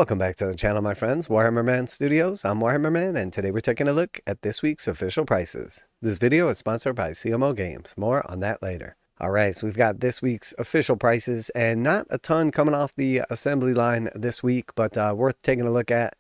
Welcome back to the channel, my friends. Warhammer Man Studios. I'm Warhammer Man, and today we're taking a look at this week's official prices. This video is sponsored by CMO Games. More on that later. Alright, so we've got this week's official prices, and not a ton coming off the assembly line this week, but worth taking a look at.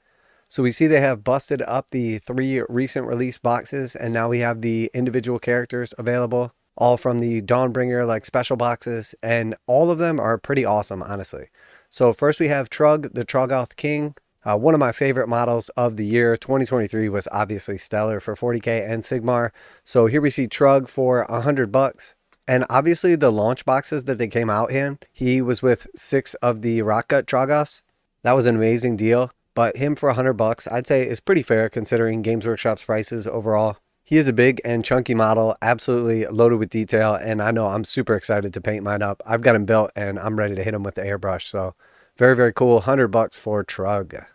So we see they have busted up the 3 recent release boxes, and now we have the individual characters available, all from the Dawnbringer like special boxes, and all of them are pretty awesome, honestly. So first we have Trugg, the Troggoth King. One of my favorite models of the year. 2023 was obviously stellar for 40k and Sigmar. So here we see Trugg for $100. And obviously the launch boxes that they came out in, he was with 6 of the Rockgut Troggoths. That was an amazing deal. But him for $100, I'd say is pretty fair considering Games Workshop's prices overall. He is a big and chunky model, absolutely loaded with detail, and I know I'm super excited to paint mine up. I've got him built and I'm ready to hit him with the airbrush, so very, very cool. $100 for Trugg.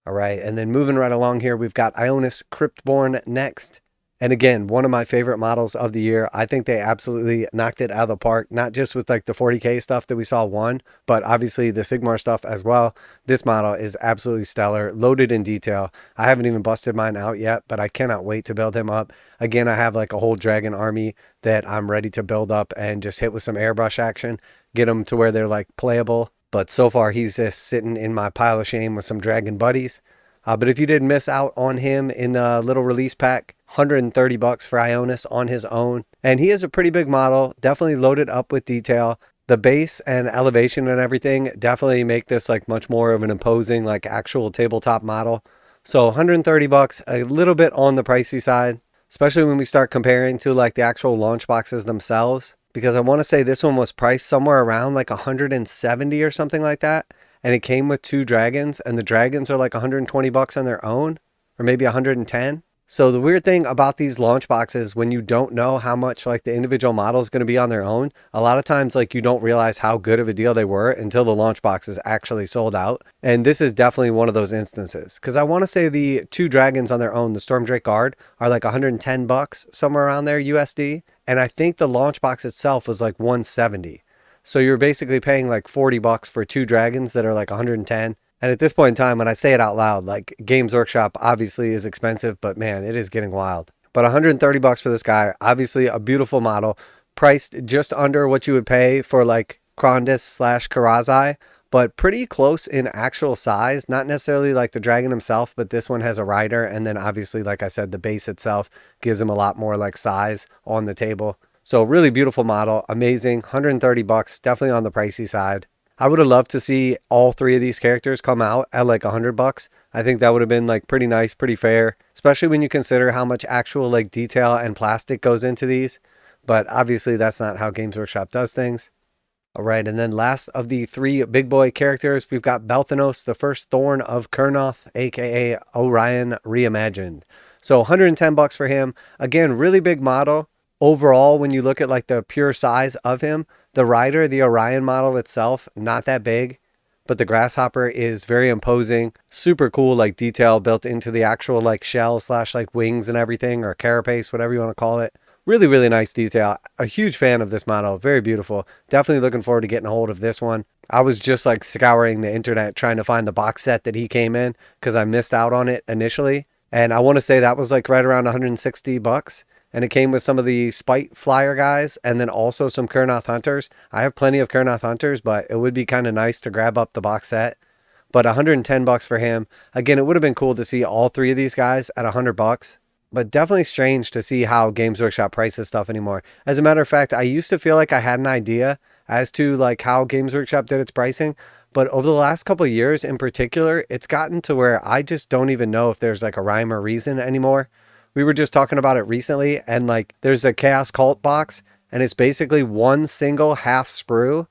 All right, and then moving right along here, we've got Ionus Cryptborn next. And again, one of my favorite models of the year. I think they absolutely knocked it out of the park, not just with like the 40k stuff that we saw won, but obviously the Sigmar stuff as well. This model is absolutely stellar, loaded in detail. I haven't even busted mine out yet, but I cannot wait to build him up. Again, I have like a whole dragon army that I'm ready to build up and just hit with some airbrush action, get them to where they're like playable. But so far, he's just sitting in my pile of shame with some dragon buddies. But if you did miss out on him in the little release pack, $130 for Ionas on his own. And he is a pretty big model, definitely loaded up with detail. The base and elevation and everything definitely make this like much more of an imposing like actual tabletop model. So $130, a little bit on the pricey side, especially when we start comparing to like the actual launch boxes themselves. Because I want to say this one was priced somewhere around like 170 or something like that. And it came with 2 dragons, and the dragons are like $120 on their own, or maybe 110. So the weird thing about these launch boxes, when you don't know how much like the individual model is going to be on their own, a lot of times like you don't realize how good of a deal they were until the launch boxes actually sold out. And this is definitely one of those instances, because I want to say the 2 dragons on their own, the Stormdrake Guard, are like $110 somewhere around there USD, and I think the launch box itself was like 170. So you're basically paying like $40 for 2 dragons that are like 110. And at this point in time, when I say it out loud, like Games Workshop obviously is expensive, but man, it is getting wild. But $130 for this guy, obviously a beautiful model, priced just under what you would pay for like Krondys/Karazai, but pretty close in actual size. Not necessarily like the dragon himself, but this one has a rider. And then obviously, like I said, the base itself gives him a lot more like size on the table. So really beautiful model, amazing, $130, definitely on the pricey side. I would have loved to see all 3 of these characters come out at like $100. I think that would have been like pretty nice, pretty fair, especially when you consider how much actual like detail and plastic goes into these. But obviously that's not how Games Workshop does things. All right, and then last of the 3 big boy characters, we've got Belthanos, the first Thorn of Kurnoth, aka Orion Reimagined. So $110 for him. Again, really big model. Overall, when you look at like the pure size of him, the rider, the Orion model itself, not that big, but the grasshopper is very imposing, super cool, like detail built into the actual like shell / like wings and everything, or carapace, whatever you want to call it. Really, really nice detail. A huge fan of this model, very beautiful. Definitely looking forward to getting a hold of this one. I was just like scouring the internet trying to find the box set that he came in because I missed out on it initially. And I want to say that was like right around $160. And it came with some of the Spite Flyer guys and then also some Kurnoth Hunters. I have plenty of Kurnoth Hunters, but it would be kind of nice to grab up the box set. But $110 for him. Again, it would have been cool to see all 3 of these guys at $100. But definitely strange to see how Games Workshop prices stuff anymore. As a matter of fact, I used to feel like I had an idea as to like how Games Workshop did its pricing. But over the last couple of years in particular, it's gotten to where I just don't even know if there's like a rhyme or reason anymore. We were just talking about it recently, and like there's a Chaos Cult box, and it's basically one single half sprue,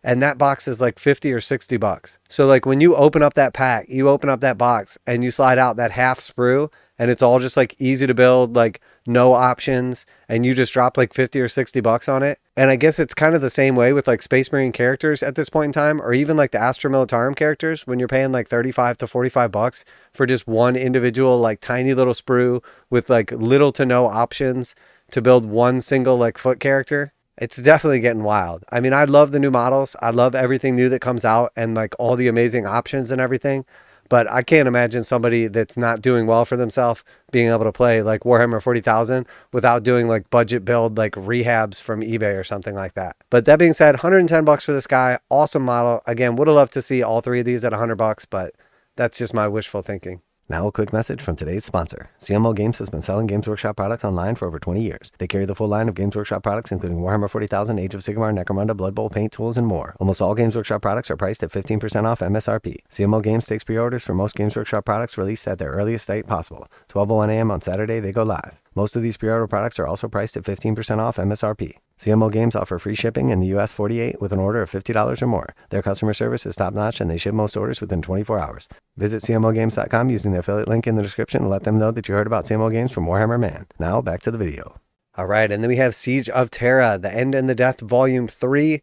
and that box is like 50 or 60 bucks. So like when you open up that pack, you open up that box and you slide out that half sprue, and it's all just like easy to build, like no options, and you just drop like 50 or 60 bucks on it. And I guess it's kind of the same way with like Space Marine characters at this point in time, or even like the Astra Militarum characters, when you're paying like 35 to 45 bucks for just one individual like tiny little sprue with like little to no options to build one single like foot character. It's definitely getting wild. I mean, I love the new models. I love everything new that comes out and like all the amazing options and everything. But I can't imagine somebody that's not doing well for themselves being able to play like Warhammer 40,000 without doing like budget build, like rehabs from eBay or something like that. But that being said, 110 bucks for this guy. Awesome model. Again, would have loved to see all three of these at 100 bucks, but that's just my wishful thinking. Now a quick message from today's sponsor. CMO Games has been selling Games Workshop products online for over 20 years. They carry the full line of Games Workshop products, including Warhammer 40,000, Age of Sigmar, Necromunda, Blood Bowl, paint tools, and more. Almost all Games Workshop products are priced at 15% off MSRP. CMO Games takes pre-orders for most Games Workshop products released at their earliest date possible. 12:01 a.m. on Saturday, they go live. Most of these pre-order products are also priced at 15% off MSRP. CMO Games offer free shipping in the US 48 with an order of $50 or more. Their customer service is top-notch and they ship most orders within 24 hours. Visit CMOGames.com using the affiliate link in the description and let them know that you heard about CMO Games from Warhammer Man. Now back to the video. All right, and then we have Siege of Terra, The End and the Death Volume 3.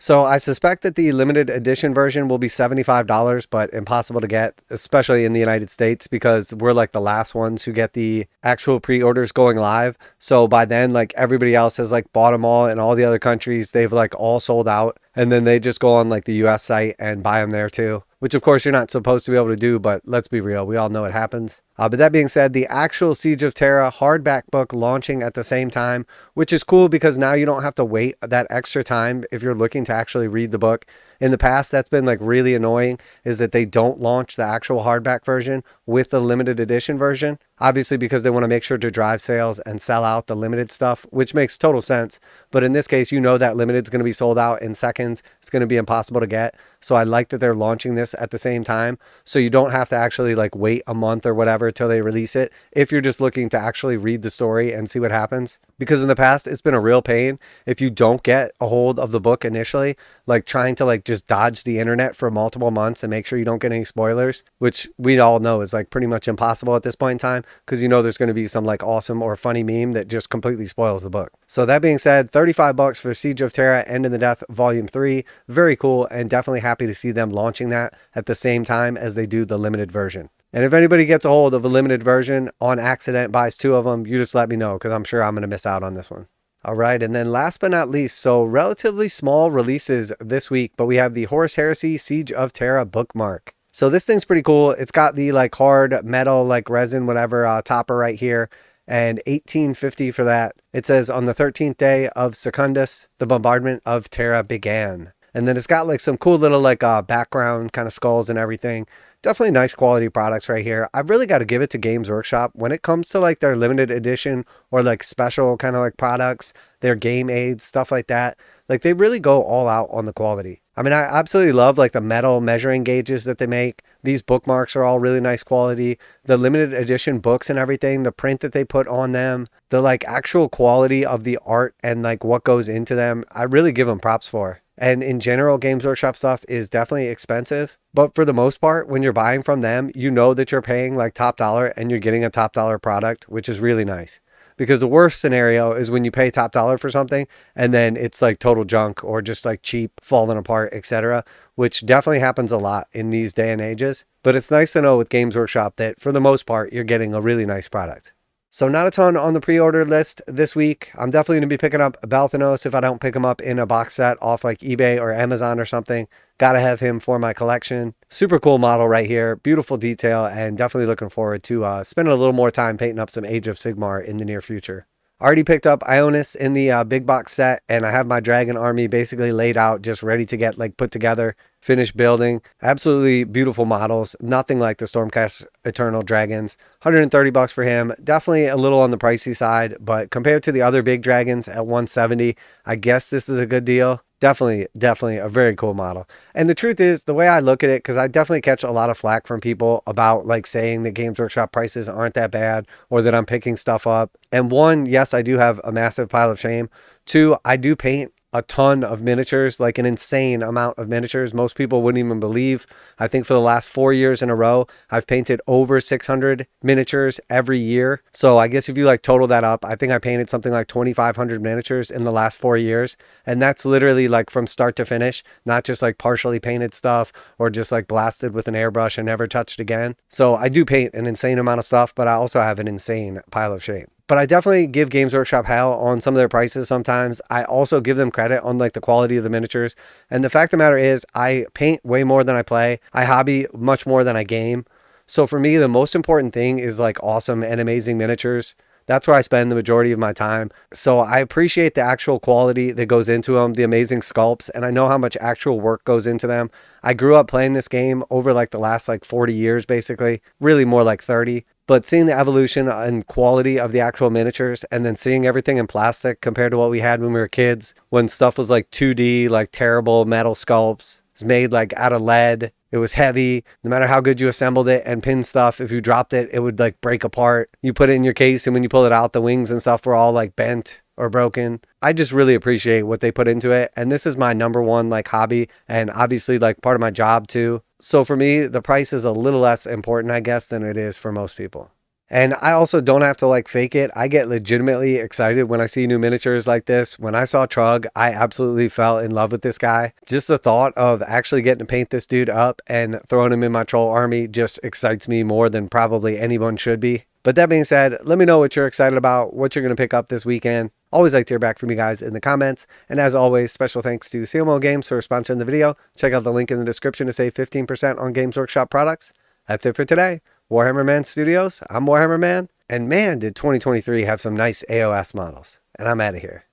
So I suspect that the limited edition version will be $75, but impossible to get, especially in the United States, because we're like the last ones who get the actual pre-orders going live. So by then, like everybody else has like bought them all in all the other countries. They've like all sold out. And then they just go on like the US site and buy them there too, which of course you're not supposed to be able to do, but let's be real. We all know it happens. But that being said, the actual Siege of Terra hardback book launching at the same time, which is cool because now you don't have to wait that extra time if you're looking to actually read the book. In the past, that's been like really annoying, is that they don't launch the actual hardback version with the limited edition version. Obviously, because they want to make sure to drive sales and sell out the limited stuff, which makes total sense. But in this case, you know that limited is going to be sold out in seconds. It's going to be impossible to get. So I like that they're launching this at the same time. So you don't have to actually like wait a month or whatever till they release it if you're just looking to actually read the story and see what happens. Because in the past, it's been a real pain if you don't get a hold of the book initially, like trying to like just dodge the internet for multiple months and make sure you don't get any spoilers, which we all know is like pretty much impossible at this point in time because you know there's going to be some like awesome or funny meme that just completely spoils the book. So that being said, 35 bucks for Siege of Terra End in the Death Volume 3. Very cool and definitely happy to see them launching that at the same time as they do the limited version. And if anybody gets a hold of a limited version on accident, buys two of them, you just let me know because I'm sure I'm going to miss out on this one. All right, and then last but not least, so relatively small releases this week, but we have the Horus Heresy Siege of Terra Bookmark. So this thing's pretty cool. It's got the like hard metal, like resin, whatever, topper right here, and $18.50 for that. It says on the 13th day of Secundus, the bombardment of Terra began. And then it's got like some cool little like background kind of skulls and everything. Definitely nice quality products right here. I've really got to give it to Games Workshop when it comes to like their limited edition or like special kind of like products, their game aids, stuff like that. Like they really go all out on the quality. I mean, I absolutely love like the metal measuring gauges that they make. These bookmarks are all really nice quality. The limited edition books and everything, the print that they put on them, the like actual quality of the art and like what goes into them, I really give them props for. And in general, Games Workshop stuff is definitely expensive. But for the most part, when you're buying from them, you know that you're paying like top dollar and you're getting a top dollar product, which is really nice. Because the worst scenario is when you pay top dollar for something and then it's like total junk or just like cheap, falling apart, etc., which definitely happens a lot in these day and ages. But it's nice to know with Games Workshop that for the most part, you're getting a really nice product. So not a ton on the pre-order list this week. I'm definitely going to be picking up Belthanos if I don't pick him up in a box set off like eBay or Amazon or something. Got to have him for my collection. Super cool model right here. Beautiful detail and definitely looking forward to spending a little more time painting up some Age of Sigmar in the near future. Already picked up Ionis in the big box set and I have my dragon army basically laid out just ready to get like put together, finished building. Absolutely beautiful models. Nothing like the Stormcast Eternal Dragons. 130 bucks for him. Definitely a little on the pricey side, but compared to the other big dragons at 170, I guess this is a good deal. Definitely a very cool model. And the truth is, the way I look at it, because I definitely catch a lot of flack from people about like saying that Games Workshop prices aren't that bad or that I'm picking stuff up. And one, yes, I do have a massive pile of shame. Two, I do paint a ton of miniatures, like an insane amount of miniatures. Most people wouldn't even believe. I think for the last 4 years in a row, I've painted over 600 miniatures every year. So I guess if you like total that up, I think I painted something like 2,500 miniatures in the last 4 years. And that's literally like from start to finish, not just like partially painted stuff or just like blasted with an airbrush and never touched again. So I do paint an insane amount of stuff, but I also have an insane pile of shame. but I definitely give Games Workshop hell on some of their prices sometimes. I also give them credit on like the quality of the miniatures. And the fact of the matter is I paint way more than I play. I hobby much more than I game. So for me, the most important thing is like awesome and amazing miniatures. That's where I spend the majority of my time. So I appreciate the actual quality that goes into them, the amazing sculpts, and I know how much actual work goes into them. I grew up playing this game over like the last like 40 years, basically, really more like 30. But seeing the evolution and quality of the actual miniatures and then seeing everything in plastic compared to what we had when we were kids, when stuff was like 2D, like terrible metal sculpts, it's made like out of lead. It was heavy. No matter how good you assembled it and pinned stuff, if you dropped it, it would like break apart. You put it in your case and when you pull it out, the wings and stuff were all like bent or broken. I just really appreciate what they put into it. And this is my number one like hobby and obviously like part of my job too. So for me, the price is a little less important, I guess, than it is for most people. And I also don't have to like fake it. I get legitimately excited when I see new miniatures like this. When I saw Trugg, I absolutely fell in love with this guy. Just the thought of actually getting to paint this dude up and throwing him in my troll army just excites me more than probably anyone should be. But that being said, let me know what you're excited about, what you're going to pick up this weekend. Always like to hear back from you guys in the comments. And as always, special thanks to CMO Games for sponsoring the video. Check out the link in the description to save 15% on Games Workshop products. That's it for today. Warhammer Man Studios, I'm Warhammer Man, and man, did 2023 have some nice AOS models. And I'm out of here.